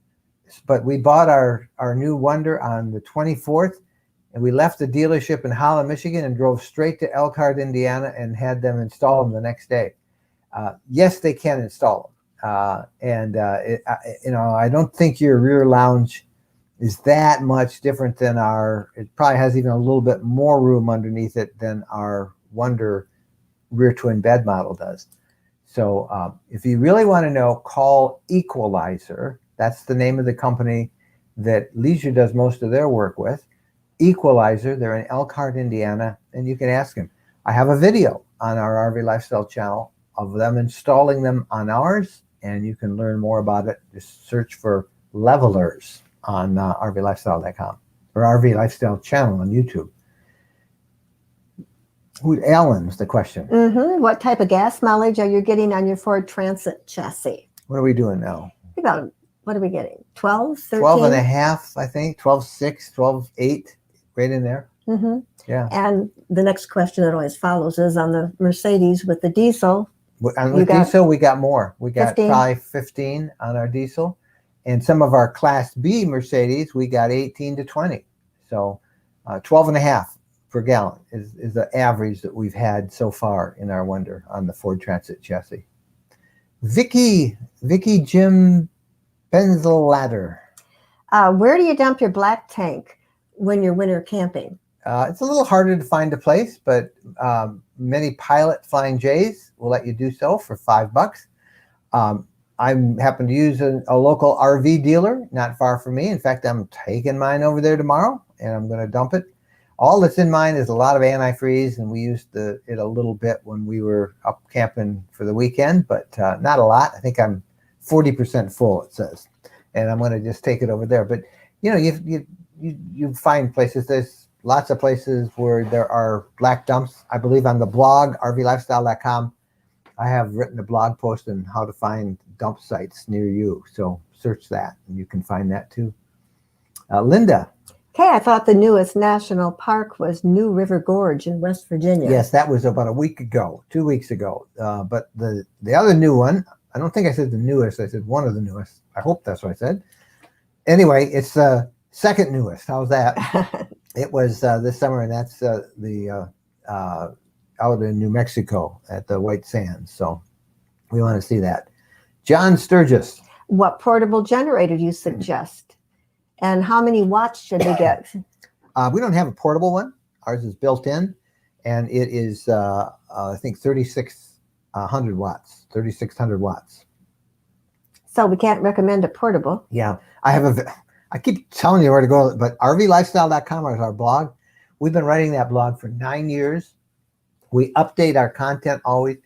But we bought our new Wonder on the 24th, and we left the dealership in Holland, Michigan, and drove straight to Elkhart, Indiana, and had them install them the next day. Yes, they can install them. I don't think your rear lounge is that much different than it probably has even a little bit more room underneath it than our Wonder rear twin bed model does. So if you really want to know, call Equalizer. That's the name of the company that Leisure does most of their work with. Equalizer, they're in Elkhart, Indiana, and you can ask them. I have a video on our RV Lifestyle channel of them installing them on ours, and you can learn more about it. Just search for levelers on rvlifestyle.com or RV Lifestyle channel on YouTube. Alan's the question. What type of gas mileage are you getting on your Ford Transit chassis? What are we doing now? What are we getting? 12, 13? 12 and a half, I think. 12.6, 12.8, right in there. Yeah. And the next question that always follows is on the Mercedes with the diesel. On the diesel, we got more. We got 15. Probably 15 on our diesel. And some of our Class B Mercedes, we got 18 to 20. So 12 and a half per gallon is the average that we've had so far in our Wonder on the Ford Transit chassis. Vicky Jim Benzel Ladder. Where do you dump your black tank? when you're winter camping? It's a little harder to find a place, but many Pilot Flying J's will let you do so for $5. I happen to use a local RV dealer not far from me. In fact, I'm taking mine over there tomorrow, and I'm going to dump it. All that's in mine is a lot of antifreeze, and we used it a little bit when we were up camping for the weekend, but not a lot. I think I'm 40% full, it says, and I'm going to just take it over there. But you know, you find places. There's lots of places where there are black dumps. I believe on the blog rvlifestyle.com, I have written a blog post on how to find dump sites near you. So search that, and you can find that too. Linda. Okay, I thought the newest national park was New River Gorge in West Virginia. Yes, that was about a week ago, 2 weeks ago. But the other new one, I don't think I said the newest. I said one of the newest. I hope that's what I said. Anyway, it's the second newest. How's that? It was this summer, and that's out in New Mexico at the White Sands. So we want to see that. John Sturgis. What portable generator do you suggest? And how many watts should we get? We don't have a portable one. Ours is built in, and it is, I think, 3,600 watts. 3,600 watts. So we can't recommend a portable. Yeah, I keep telling you where to go, but rvlifestyle.com is our blog. We've been writing that blog for 9 years. We update our content always,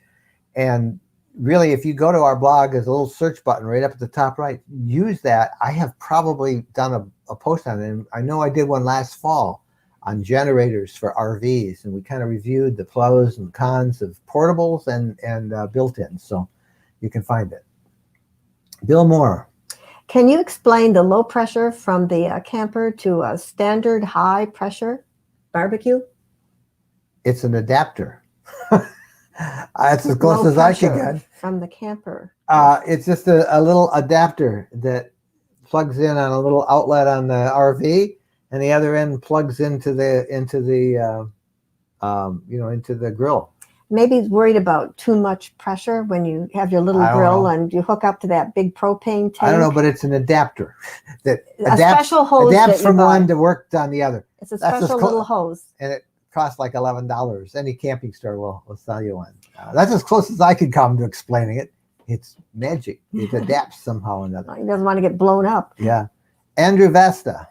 and really, if you go to our blog, there's a little search button right up at the top right. Use that. I have probably done a post on it. And I know I did one last fall on generators for RVs, and we kind of reviewed the pros and cons of portables and built-ins. So you can find it. Bill Moore. Can you explain the low pressure from the camper to a standard high pressure barbecue? It's an adapter. That's as close as I can get. From the camper. It's just a little adapter that plugs in on a little outlet on the RV, and the other end plugs into the grill. Maybe he's worried about too much pressure when you have your little grill and you hook up to that big propane tank. I don't know, but it's an adapter that special hose adapts from one to work on the other. It's a special little hose. And it costs like $11. Any camping store will sell you one. That's as close as I could come to explaining it. It's magic. It adapts somehow or another. He doesn't want to get blown up. Yeah. Andrew Vesta.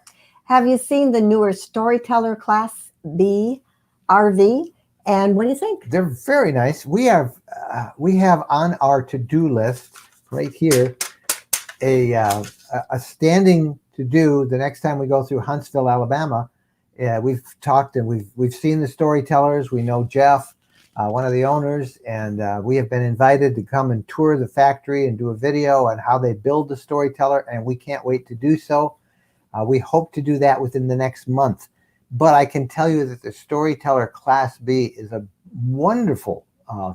Have you seen the newer Storyteller Class B RV? And what do you think? They're very nice. We have on our to-do list right here a standing to-do the next time we go through Huntsville, Alabama. We've talked and we've seen the storytellers. We know Jeff, one of the owners, and we have been invited to come and tour the factory and do a video on how they build the storyteller, and we can't wait to do so. We hope to do that within the next month. But I can tell you that the Storyteller Class B is a wonderful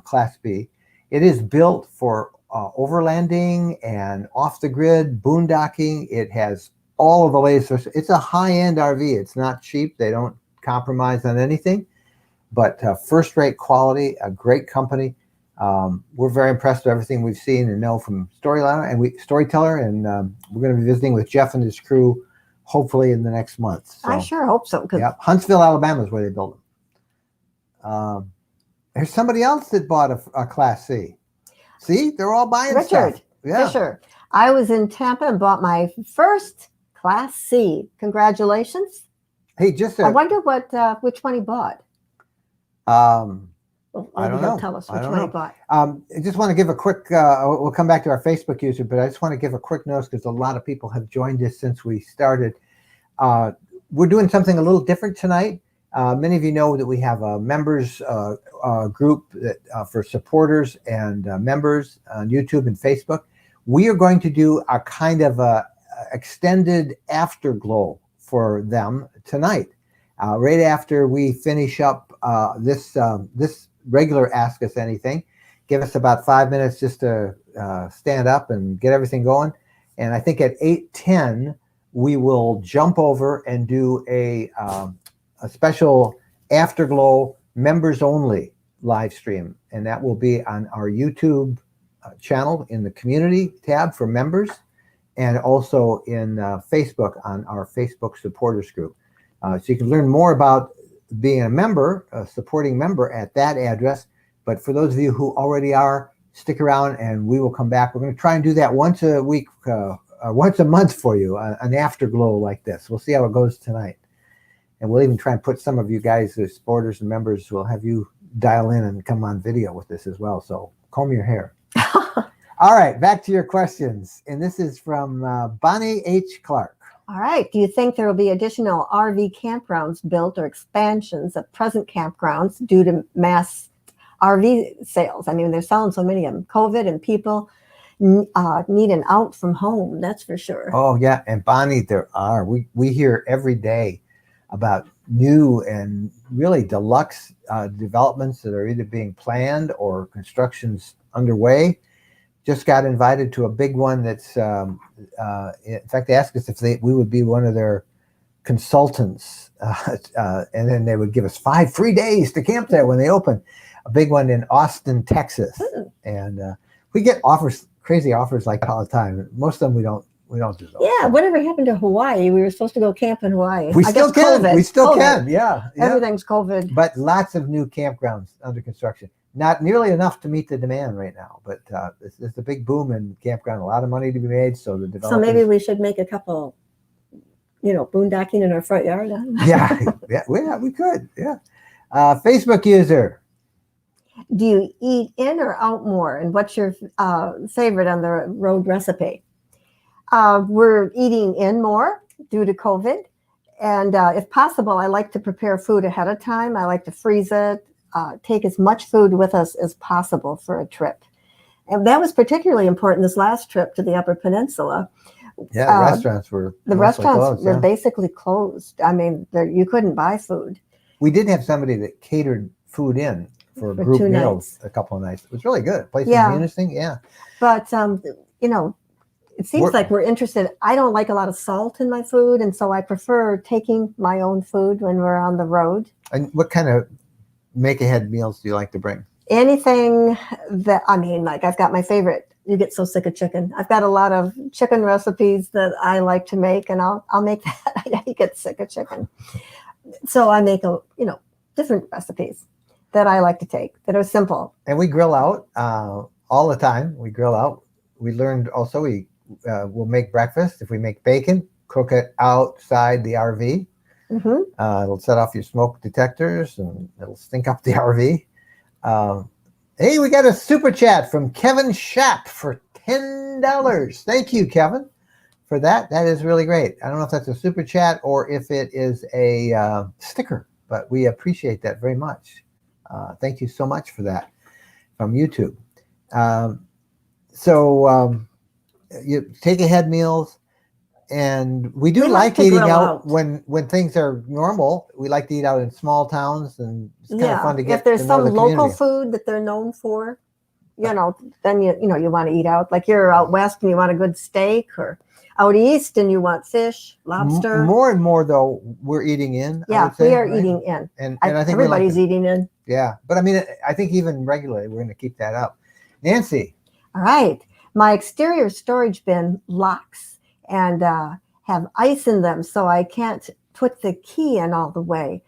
Class B. It is built for overlanding and off-the-grid boondocking. It has all of the latest. It's a high-end RV. It's not cheap. They don't compromise on anything. But first-rate quality, a great company. We're very impressed with everything we've seen and know from Storyteller, and we're going to be visiting with Jeff and his crew hopefully in the next month. So, I sure hope so. Yeah, Huntsville, Alabama is where they build them. There's somebody else that bought a Class C. See, they're all buying Richard stuff. Yeah. Fisher. I was in Tampa and bought my first Class C. Congratulations. Hey, I wonder which one he bought. I don't know. Tell us which one he bought. I just want to give a quick, we'll come back to our Facebook user, but I just want to give a quick note because a lot of people have joined us since we started. We're doing something a little different tonight. Many of you know that we have a members group for supporters and members on YouTube and Facebook. We are going to do a kind of a extended afterglow for them tonight. Right after we finish up this regular Ask Us Anything, give us about 5 minutes just to stand up and get everything going. And I think at 8:10 we will jump over and do a special Afterglow members only live stream, and that will be on our YouTube channel in the community tab for members, and also in Facebook on our Facebook supporters group. So you can learn more about being a member, a supporting member at that address. But for those of you who already are, stick around and we will come back. We're going to try and do that once a week, once a month for you, an afterglow like this. We'll see how it goes tonight. And we'll even try and put some of you guys, the supporters and members, we'll have you dial in and come on video with this as well. So comb your hair. All right, back to your questions. And this is from Bonnie H. Clark. All right. Do you think there will be additional RV campgrounds built or expansions of present campgrounds due to mass RV sales? I mean, they're selling so many of them. COVID and people need an out from home. That's for sure. Oh, yeah. And Bonnie, there are. We hear every day about new and really deluxe developments that are either being planned or construction's underway. Just got invited to a big one that's, in fact, they asked us if we would be one of their consultants. And then they would give us 5 free days to camp there when they open. A big one in Austin, Texas. And we get offers, crazy offers like that all the time. Most of them we don't do those. Yeah, whatever happened to Hawaii? We were supposed to go camp in Hawaii. We still can. COVID. We still COVID. can. Yeah. Everything's COVID. But lots of new campgrounds under construction. Not nearly enough to meet the demand right now, but it's a big boom in campground. A lot of money to be made. So the developers. So maybe we should make a couple, boondocking in our front yard. yeah, we could. Yeah. Facebook user. Do you eat in or out more? And what's your favorite on the road recipe? We're eating in more due to COVID. And if possible, I like to prepare food ahead of time. I like to freeze it, take as much food with us as possible for a trip. And that was particularly important this last trip to the Upper Peninsula. Yeah, restaurants were closed, were basically closed. I mean, you couldn't buy food. We did have somebody that catered food in for group meals a couple of nights. It was really good. Place was interesting. Yeah. But, it seems like we're interested. I don't like a lot of salt in my food. And so I prefer taking my own food when we're on the road. And what kind of make-ahead meals do you like to bring? Anything that, I've got my favorite. You get so sick of chicken. I've got a lot of chicken recipes that I like to make, and I'll make that. I get sick of chicken. So I make, different recipes that I like to take that are simple. And we grill out all the time. We grill out. We learned also we'll make breakfast. If we make bacon, cook it outside the RV. Mm-hmm. It'll set off your smoke detectors and it'll stink up the RV. Hey, we got a super chat from Kevin Schapp for $10. Thank you, Kevin, for that. That is really great. I don't know if that's a super chat or if it is a sticker, but we appreciate that very much. Thank you so much for that from YouTube. You take ahead meals, and we like eating out when things are normal. We like to eat out in small towns, and it's kind of fun to get. If there's to know some the local community. food that they're known for, then you want to eat out. Like you're out west and you want a good steak, or out east and you want fish, lobster. More and more though, we're eating in. Yeah, we are eating in, and I think everybody's eating in. Yeah, but I think even regularly we're going to keep that up. Nancy. All right. My exterior storage bin locks and have ice in them, so I can't put the key in all the way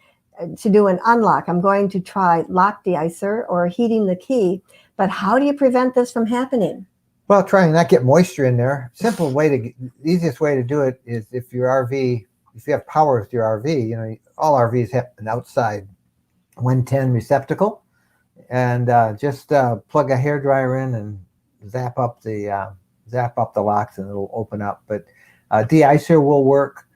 to do an unlock. I'm going to try lock de-icer or heating the key, but how do you prevent this from happening? Well, try and not get moisture in there. The easiest way to do it is if you have power with your RV, all RVs have an outside 110 receptacle, and just plug a hairdryer in and zap up the locks and it'll open up. But de-icer will work.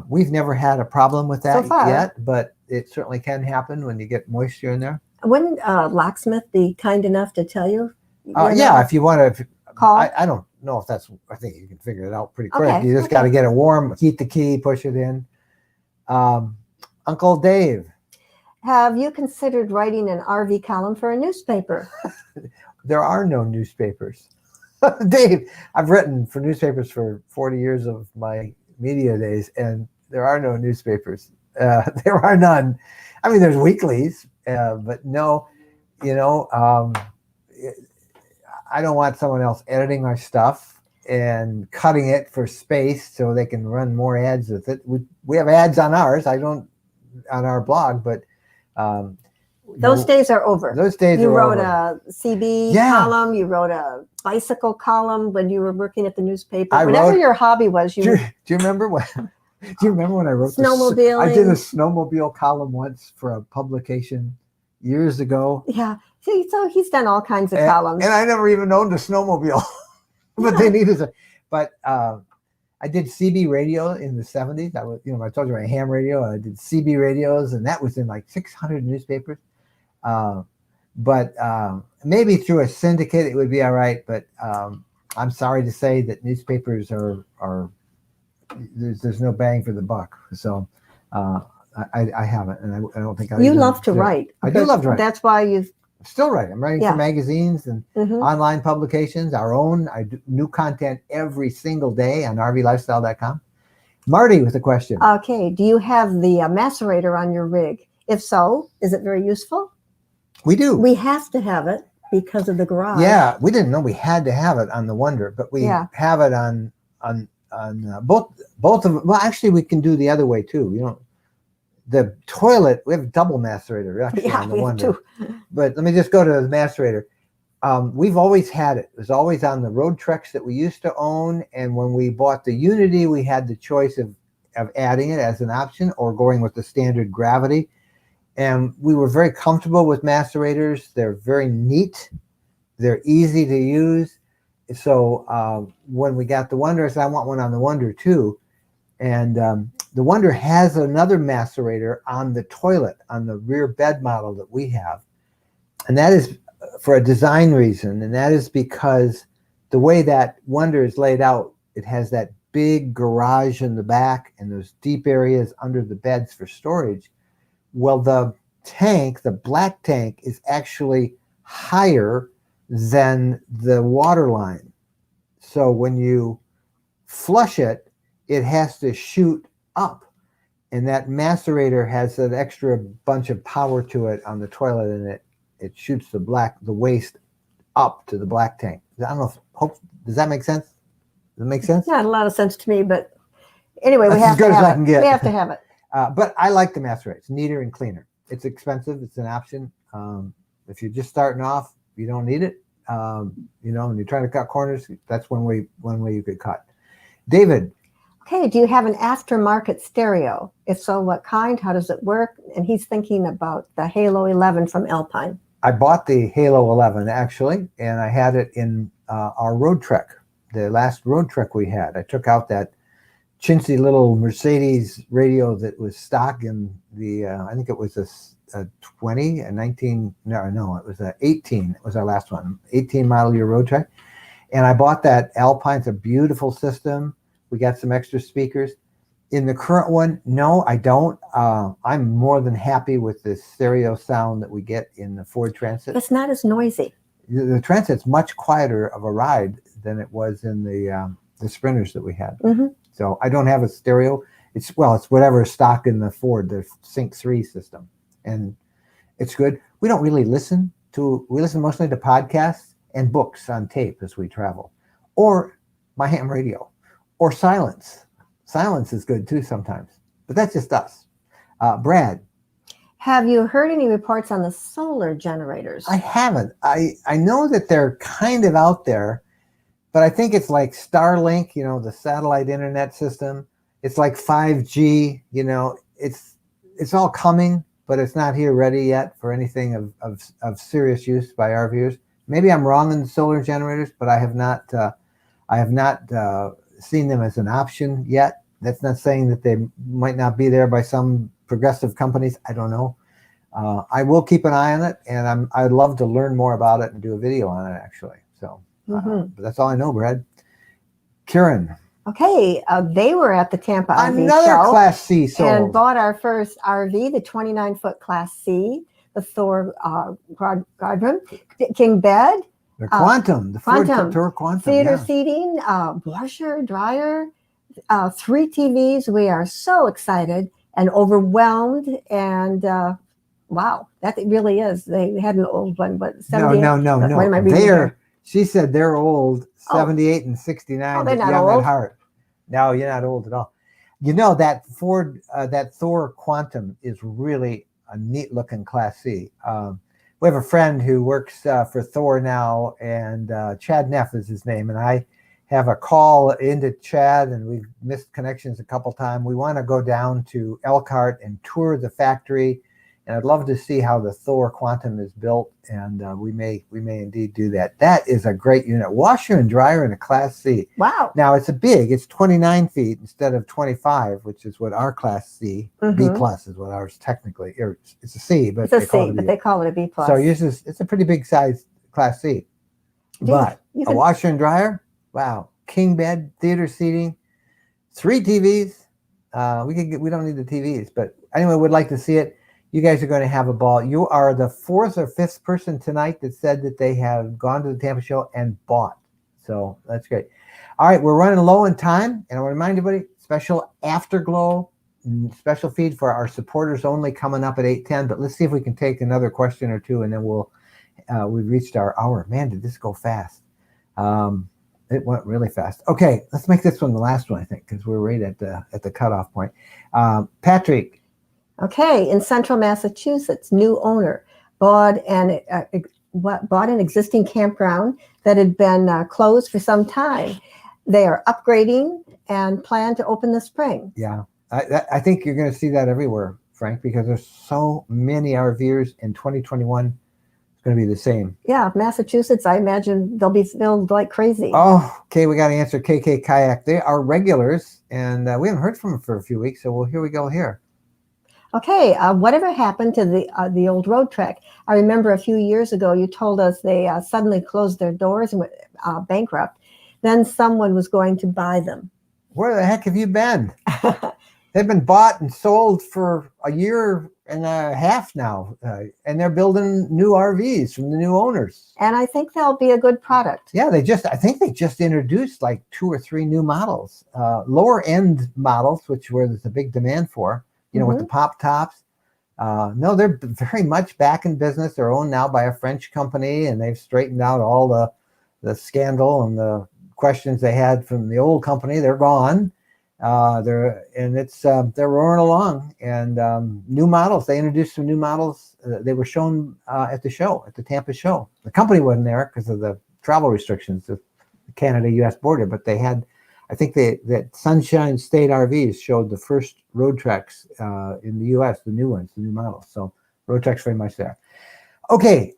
We've never had a problem with that yet, but it certainly can happen when you get moisture in there. Wouldn't a locksmith be kind enough to tell you? If you want to call. I don't know if that's. I think you can figure it out pretty quick. Okay, You just got to get it warm, heat the key, push it in. Uncle Dave. Have you considered writing an RV column for a newspaper? There are no newspapers. Dave, I've written for newspapers for 40 years of my media days, and there are no newspapers. There are none. There's weeklies, but no, I don't want someone else editing our stuff. and cutting it for space so they can run more ads with it. We have ads on ours. I don't on our blog, but those days are over. Those days you are wrote over. a CB column. You wrote a bicycle column when you were working at the newspaper. Whatever your hobby was, do you remember what? Do you remember when I wrote snowmobiling? I did a snowmobile column once for a publication years ago. Yeah. See, so he's done all kinds of columns. And I never even owned a snowmobile, but they needed a. But I did CB radio in the 70s. I was, I told you my ham radio. I did CB radios, and that was in like 600 newspapers. But maybe through a syndicate it would be all right. But I'm sorry to say that newspapers are there's no bang for the buck. So I haven't, and I don't think I. You love to write. I do love to write. That's why you've. Still writing. I'm writing for magazines and online publications, our own. I do new content every single day on rvlifestyle.com. Marty with a question. Okay. Do you have the macerator on your rig? If so, is it very useful? We do. We have to have it because of the garage. Yeah, we didn't know we had to have it on the Wonder, but we have it on both of them. Well, actually, we can do the other way too. The toilet, we have a double macerator actually on the Wonder. But let me just go to the macerator. We've always had it. It was always on the road trucks that we used to own. And when we bought the Unity, we had the choice of adding it as an option or going with the standard gravity. And we were very comfortable with macerators. They're very neat. They're easy to use. So when we got the Wonder, I said, I want one on the Wonder too. And the Wonder has another macerator on the toilet, on the rear bed model that we have. And that is for a design reason. And that is because the way that Wonder is laid out, it has that big garage in the back and those deep areas under the beds for storage. Well, the tank, the black tank, is actually higher than the water line. So when you flush it, it has to shoot up. And that macerator has an extra bunch of power to it on the toilet, and it shoots the waste up to the black tank. I don't know. Does that make sense? Does it make sense? Not a lot of sense to me, but anyway, we That's have as good to as have I it. can get. We have to have it. But I like the macerator. It's neater and cleaner. It's expensive. It's an option. If you're just starting off, you don't need it. And you're trying to cut corners, that's one way you could cut. David. Okay, do you have an aftermarket stereo? If so, what kind? How does it work? And he's thinking about the Halo 11 from Alpine. I bought the Halo 11 actually, and I had it in our road trek, the last road trek we had. I took out that chintzy little Mercedes radio that was stock in the, I think it was a 20, a 19, no, it was a 18. It was our last one, 18 model year road trek. And I bought that Alpine. It's a beautiful system. We got some extra speakers. In the current one, no, I don't. I'm more than happy with the stereo sound that we get in the Ford Transit. It's not as noisy. The Transit's much quieter of a ride than it was in the Sprinters that we had. Mm-hmm. So I don't have a stereo. It's whatever is stock in the Ford, the Sync 3 system. And it's good. We don't really listen mostly to podcasts and books on tape as we travel, or my ham radio, or silence. Silence is good too sometimes, but that's just us. Brad. Have you heard any reports on the solar generators? I haven't. I know that they're kind of out there, but I think it's like Starlink, the satellite internet system. It's like 5G, it's all coming, but it's not here ready yet for anything of serious use by RVers. Maybe I'm wrong in the solar generators, but I have not seen them as an option yet. That's not saying that they might not be there by some progressive companies. I don't know. I will keep an eye on it, and I'd love to learn more about it and do a video on it actually. So but that's all I know, Brad. Kieran. Okay, they were at the Tampa RV Another show Class C sold. And bought our first RV, the 29-foot Class C, the Thor Guardroom, King Bed. The Quantum, the Ford Tour Quantum. Theater seating, washer, dryer, 3 TVs. We are so excited and overwhelmed. And wow, that really is. They had an old one, but 78. No. What am I reading here? She said they're old, Oh. 78 and 69, Oh, they're but not young at old. heart. No, you're not old at all. You know, that Ford, that Thor Quantum is really a neat looking Class C. We have a friend who works for Thor now, and Chad Neff is his name. And I have a call into Chad, and we've missed connections a couple times. We want to go down to Elkhart and tour the factory. And I'd love to see how the Thor Quantum is built, and we may indeed do that. That is a great unit. Washer and dryer in a Class C. Wow. Now it's it's 29 feet instead of 25, which is what our Class C. B plus is what ours technically. It's a C, but It's a C, but they call it a B plus. So it's a pretty big size Class C. But a washer and dryer, wow, king bed, theater seating, 3 TVs. We don't need the TVs, but anyway, would like to see it. You guys are going to have a ball. You are the 4th or 5th person tonight that said that they have gone to the Tampa show and bought. So that's great. All right, we're running low on time. And I want to remind everybody, special afterglow, special feed for our supporters only coming up at 8:10. But let's see if we can take another question or two, and then we've reached our hour. Man, did this go fast. It went really fast. Okay, let's make this one the last one, I think, because we're right at the cutoff point. Patrick. Okay, in Central Massachusetts, new owner bought an existing campground that had been closed for some time. They are upgrading and plan to open this spring. Yeah, I think you're going to see that everywhere, Frank, because there's so many RVers in 2021. It's going to be the same. Yeah, Massachusetts, I imagine they'll be filled like crazy. Oh, okay, we got to answer KK Kayak. They are regulars, and we haven't heard from them for a few weeks, so here we go here. Okay, whatever happened to the old road track? I remember a few years ago you told us they suddenly closed their doors and went bankrupt. Then someone was going to buy them. Where the heck have you been? They've been bought and sold for a year and a half now, and they're building new RVs from the new owners. And I think they'll be a good product. Yeah, I think they just introduced like 2 or 3 new models, lower end models, which there's a big demand for. You know, with the pop tops. No, they're very much back in business. They're owned now by a French company, and they've straightened out all the scandal and the questions they had from the old company. They're gone. They're roaring along. And new models. They introduced some new models. They were shown at the Tampa show. The company wasn't there because of the travel restrictions of the Canada-U.S. border, but they had. I think that Sunshine State RVs showed the first road tracks in the U.S., the new ones, the new models. So road tracks very much there. Okay,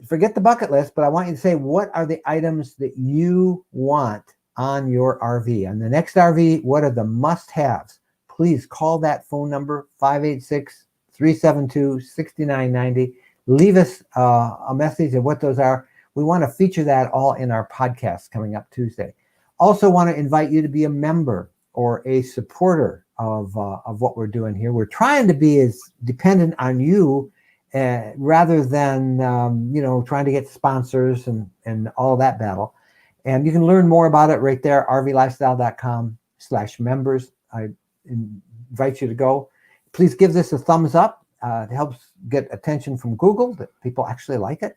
forget the bucket list, but I want you to say, what are the items that you want on your RV? On the next RV, what are the must-haves? Please call that phone number, 586-372-6990. Leave us a message of what those are. We want to feature that all in our podcast coming up Tuesday. Also want to invite you to be a member or a supporter of what we're doing here. We're trying to be as dependent on you rather than, trying to get sponsors and all that battle. And you can learn more about it right there, rvlifestyle.com/members. I invite you to go. Please give this a thumbs up. It helps get attention from Google that people actually like it.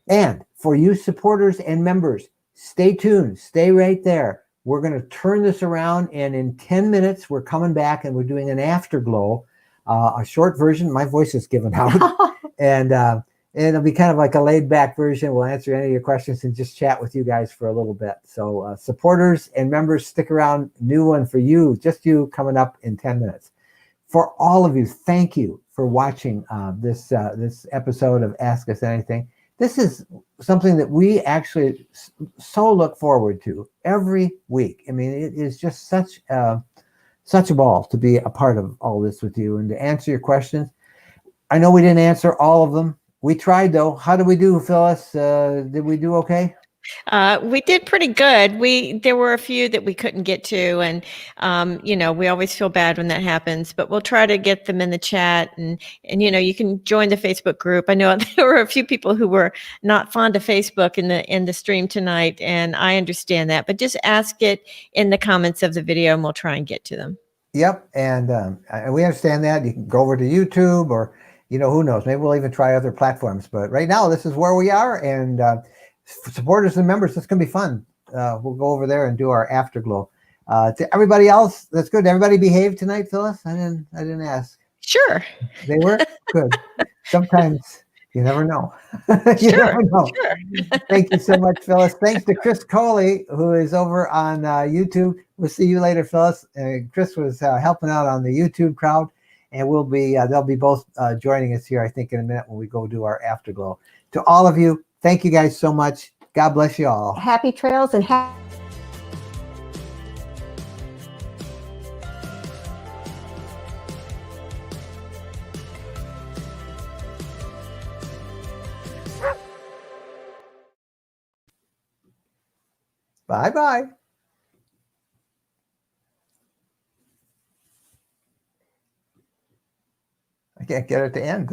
And for you supporters and members, stay tuned. Stay right there. We're going to turn this around, and in 10 minutes, we're coming back, and we're doing an afterglow, a short version. My voice is given out, and it'll be kind of like a laid-back version. We'll answer any of your questions and just chat with you guys for a little bit. So supporters and members, stick around. New one for you, just you, coming up in 10 minutes. For all of you, thank you for watching this episode of Ask Us Anything. This is something that we actually so look forward to every week. I mean, it is just such a ball to be a part of all this with you and to answer your questions. I know we didn't answer all of them. We tried, though. How did we do, Phyllis? Did we do okay? We did pretty good. There were a few that we couldn't get to, and we always feel bad when that happens, but we'll try to get them in the chat, and you can join the Facebook group. I know there were a few people who were not fond of Facebook in the stream tonight, and I understand that, but just ask it in the comments of the video and we'll try and get to them. Yep, and we understand that. You can go over to YouTube, or who knows, maybe we'll even try other platforms, but right now this is where we are. And supporters and members, it's going to be fun. We'll go over there and do our afterglow. To everybody else, that's good. Everybody behave tonight, Phyllis? I didn't ask. Sure. They were good. Sometimes you never know. You Sure. never know. Sure. Thank you so much, Phyllis. Thanks to Chris Coley, who is over on YouTube. We'll see you later, Phyllis. Chris was helping out on the YouTube crowd, and they'll be both joining us here, I think, in a minute when we go do our afterglow. To all of you, thank you guys so much. God bless you all. Happy trails and happy. Bye-bye. I can't get it to end.